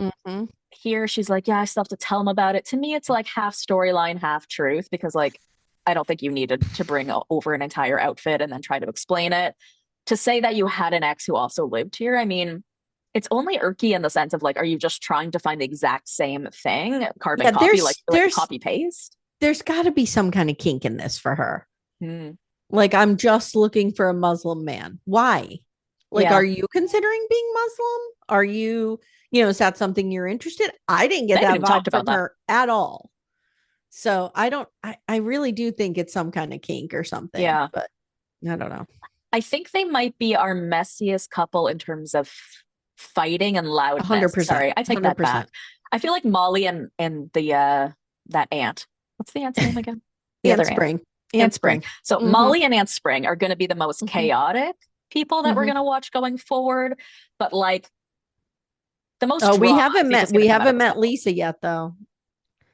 Here, she's like, yeah, I still have to tell him about it. To me, it's like half storyline, half truth, because like, I don't think you needed to bring over an entire outfit and then try to explain it. To say that you had an ex who also lived here, I mean, it's only irky in the sense of like, are you just trying to find the exact same thing, carbon copy, like copy paste? There's got to be some kind of kink in this for her. Like, I'm just looking for a Muslim man. Why? Like, are you considering being Muslim? Are you, is that something you're interested? I didn't get that vibe from her at all. So I really do think it's some kind of kink or something. Yeah. But I don't know. I think they might be our messiest couple in terms of fighting and loudness. 100%. Sorry, I take 100%. That back. I feel like Molly and the that aunt. What's the aunt's name again? The other Spring. Aunt Spring. So Molly and Aunt Spring are going to be the most chaotic people that we're going to watch going forward. But like the most. Oh, we haven't met Lisa yet, though.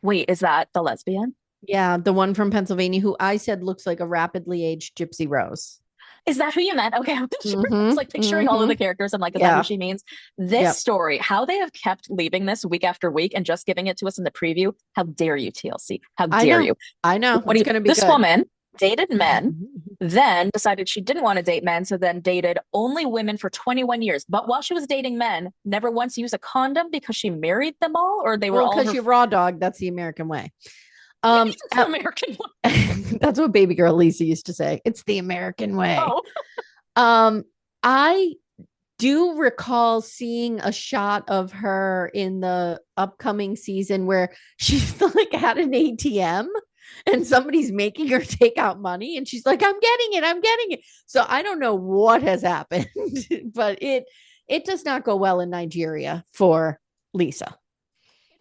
Wait, is that the lesbian? Yeah, the one from Pennsylvania who I said looks like a rapidly aged Gypsy Rose. Is that who you meant? Okay, I was like picturing all of the characters. I'm like, is that who she means? This story, how they have kept leaving this week after week and just giving it to us in the preview. How dare you, TLC? How dare you? I know. What are you going to be? This woman dated men, then decided she didn't want to date men, so then dated only women for 21 years. But while she was dating men, never once used a condom because she married them all, or they were all because you raw dog. That's the American way. It's the American way. That's what baby girl Lisa used to say. It's the American way. I do recall seeing a shot of her in the upcoming season where she's like at an ATM and somebody's making her take out money and she's like, I'm getting it. So I don't know what has happened, but it does not go well in Nigeria for Lisa.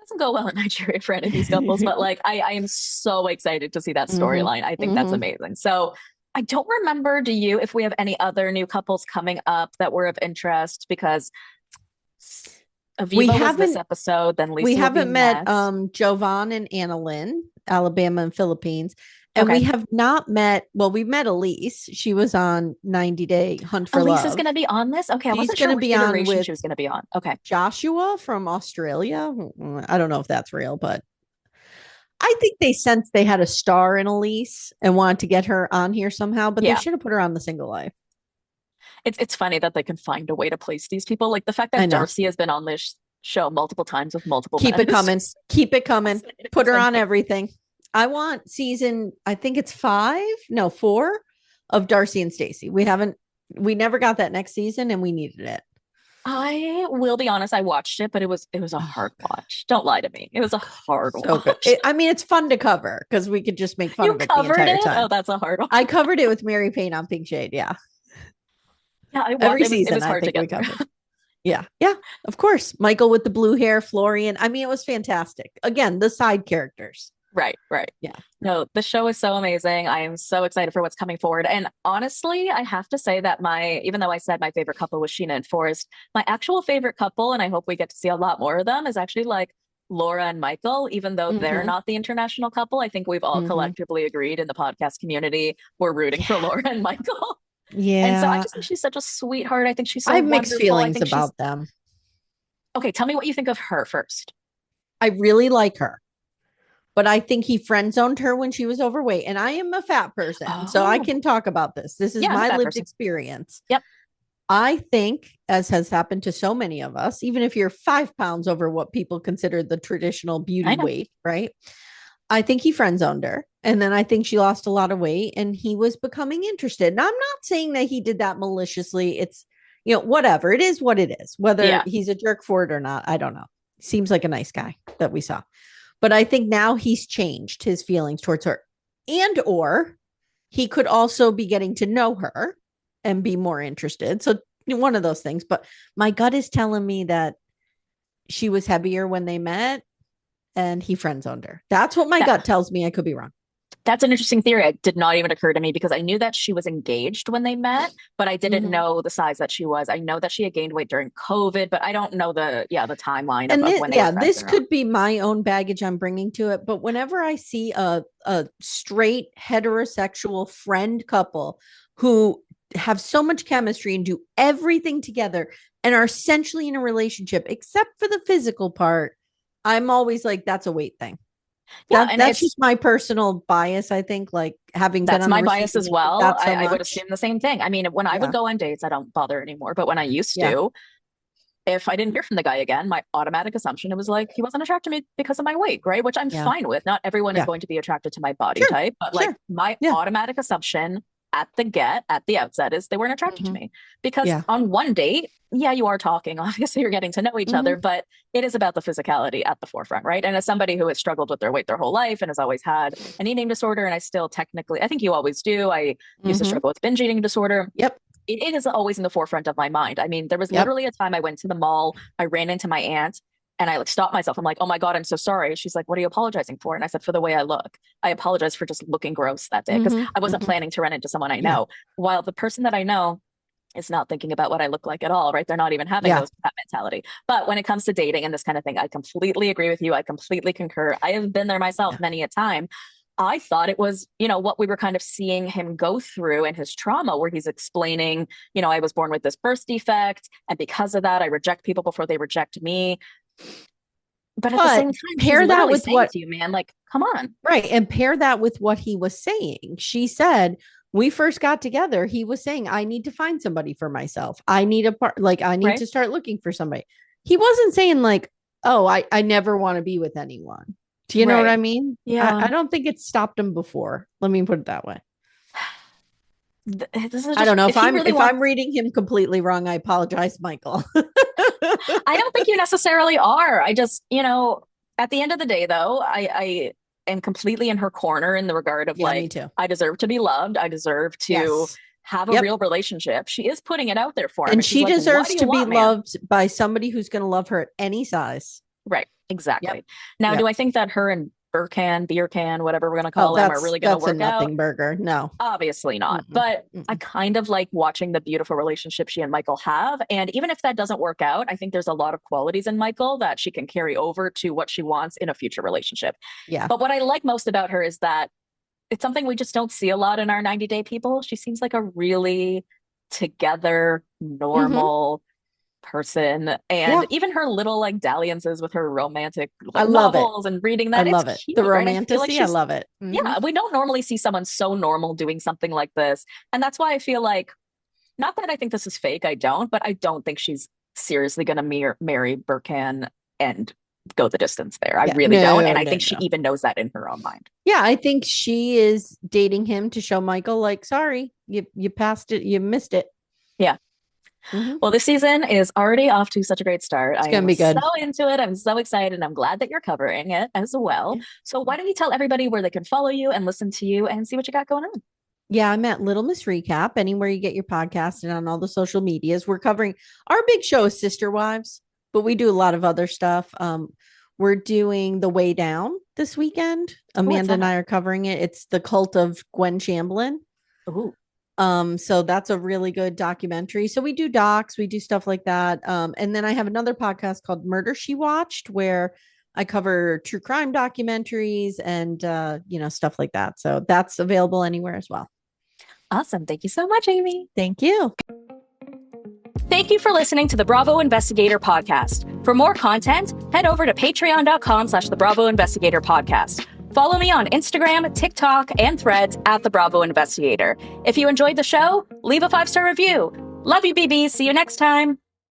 Doesn't go well in Nigeria for any of these couples, but like I am so excited to see that storyline. I think that's amazing. So I don't remember, do you, if we have any other new couples coming up that were of interest, because Aviva was this episode, then Lisa. We haven't met Jovan and Annalyn, Alabama and Philippines. And we have not met, we've met Elise. She was on 90 Day Hunt for Love. Elise is going to be on this? Okay, I wasn't sure which iteration she was going to be on. Okay. Joshua from Australia. I don't know if that's real, but I think they sensed they had a star in Elise and wanted to get her on here somehow, but they should have put her on The Single Life. It's funny that they can find a way to place these people. Like the fact that Darcy has been on this show multiple times with multiple men. Keep it coming. Put her on everything. I want season, I think it's 4 of Darcy and Stacey. We never got that next season and we needed it. I will be honest, I watched it, but it was a hard watch. Don't lie to me. It was a hard watch. It's fun to cover because we could just make fun of it the entire time. Oh, that's a hard one. I covered it with Mary Payne on Pink Shade. Yeah. Yeah, every season. It was hard to get through. Yeah, of course. Michael with the blue hair, Florian. I mean, it was fantastic. Again, the side characters. Right. Yeah. No, the show is so amazing. I am so excited for what's coming forward. And honestly, I have to say that even though I said my favorite couple was Sheena and Forrest, my actual favorite couple, and I hope we get to see a lot more of them, is actually like Laura and Michael, even though they're not the international couple. I think we've all collectively agreed in the podcast community, we're rooting for Laura and Michael. Yeah. And so I just think she's such a sweetheart. I think she's so I have mixed feelings about them. Okay, tell me what you think of her first. I really like her. But I think he friend zoned her when she was overweight. And I am a fat person, so I can talk about this. This is my lived experience. Yep. I think, as has happened to so many of us, even if you're 5 pounds over what people consider the traditional beauty weight, right? I think he friend zoned her. And then I think she lost a lot of weight and he was becoming interested. And I'm not saying that he did that maliciously. It's, whatever. It is what it is. Whether he's a jerk for it or not, I don't know. Seems like a nice guy that we saw. But I think now he's changed his feelings towards her, or he could also be getting to know her and be more interested. So one of those things. But my gut is telling me that she was heavier when they met and he friend zoned her. That's what my gut tells me. I could be wrong. That's an interesting theory. It did not even occur to me because I knew that she was engaged when they met, but I didn't know the size that she was. I know that she had gained weight during COVID, but I don't know the timeline of when they were friends. This could be my own baggage I'm bringing to it. But whenever I see a straight heterosexual friend couple who have so much chemistry and do everything together and are essentially in a relationship, except for the physical part, I'm always like, that's a weight thing. Yeah, that's just my personal bias. I think, like, having been on my bias as well. I would assume the same thing. I mean, when I would go on dates, I don't bother anymore. But when I used to, if I didn't hear from the guy again, my automatic assumption, it was like he wasn't attracted to me because of my weight, right? Which I'm fine with. Not everyone is going to be attracted to my body type, but like my automatic assumption at the outset is they weren't attracted to me because on one date, you are talking, obviously you're getting to know each other, but it is about the physicality at the forefront, right? And as somebody who has struggled with their weight their whole life and has always had an eating disorder, and I still technically, I think you always do, I used to struggle with binge eating disorder. It is always in the forefront of my mind. I mean, there was literally a time I went to the mall, I ran into my aunt, and I like stopped myself. I'm like, oh my God, I'm so sorry. She's like, what are you apologizing for? And I said, for the way I look. I apologize for just looking gross that day because I wasn't planning to run into someone I know. While the person that I know is not thinking about what I look like at all, right? They're not even having that mentality. But when it comes to dating and this kind of thing, I completely agree with you. I completely concur. I have been there myself many a time. I thought it was, what we were kind of seeing him go through in his trauma, where he's explaining, I was born with this birth defect, and because of that, I reject people before they reject me. But at the same time, pair that with what you, man, like, come on. Right. And pair that with what he was saying. She said, we first got together, he was saying, I need to find somebody for myself. I need I need to start looking for somebody. He wasn't saying like, oh, I never want to be with anyone. Do you know what I mean? Yeah. I don't think it stopped him before. Let me put it that way. I don't know if I'm reading him completely wrong. I apologize, Michael. I don't think you necessarily are. I just, at the end of the day, though, I am completely in her corner in the regard of me too. I deserve to be loved. I deserve to have a real relationship. She is putting it out there for him. And she deserves to be loved by somebody who's going to love her at any size. Right. Exactly. Now, do I think that her and beer can, whatever we're going to call them, are really going to work out? That's a nothing burger. No, obviously not. But I kind of like watching the beautiful relationship she and Michael have. And even if that doesn't work out, I think there's a lot of qualities in Michael that she can carry over to what she wants in a future relationship. Yeah. But what I like most about her is that it's something we just don't see a lot in our 90-day people. She seems like a really together, normal person, and even her little like dalliances with her romantic novels and reading that. I love it. The romanticy, I love it. Yeah, we don't normally see someone so normal doing something like this, and that's why I feel like, not that I think this is fake, I don't, but I don't think she's seriously going to marry Burkan and go the distance there. I really don't, and I think she even knows that in her own mind. Yeah, I think she is dating him to show Michael, like, sorry, you passed it, you missed it. Yeah. Well, this season is already off to such a great start. It's going to be good. I'm so into it. I'm so excited. And I'm glad that you're covering it as well. Yeah. So why don't you tell everybody where they can follow you and listen to you and see what you got going on? Yeah, I'm at Little Miss Recap, anywhere you get your podcast and on all the social medias. We're covering, our big show is Sister Wives, but we do a lot of other stuff. We're doing The Way Down this weekend. Amanda and I are covering it. It's the cult of Gwen Shamblin. Ooh. So that's a really good documentary. So we do docs, we do stuff like that. And then I have another podcast called Murder She Watched, where I cover true crime documentaries and, stuff like that. So that's available anywhere as well. Awesome. Thank you so much, Amy. Thank you. Thank you for listening to the Bravo Investigator podcast. For more content, head over to patreon.com/the Bravo Investigator podcast. Follow me on Instagram, TikTok, and Threads at The Bravo Investigator. If you enjoyed the show, leave a 5-star review. Love you, BB. See you next time.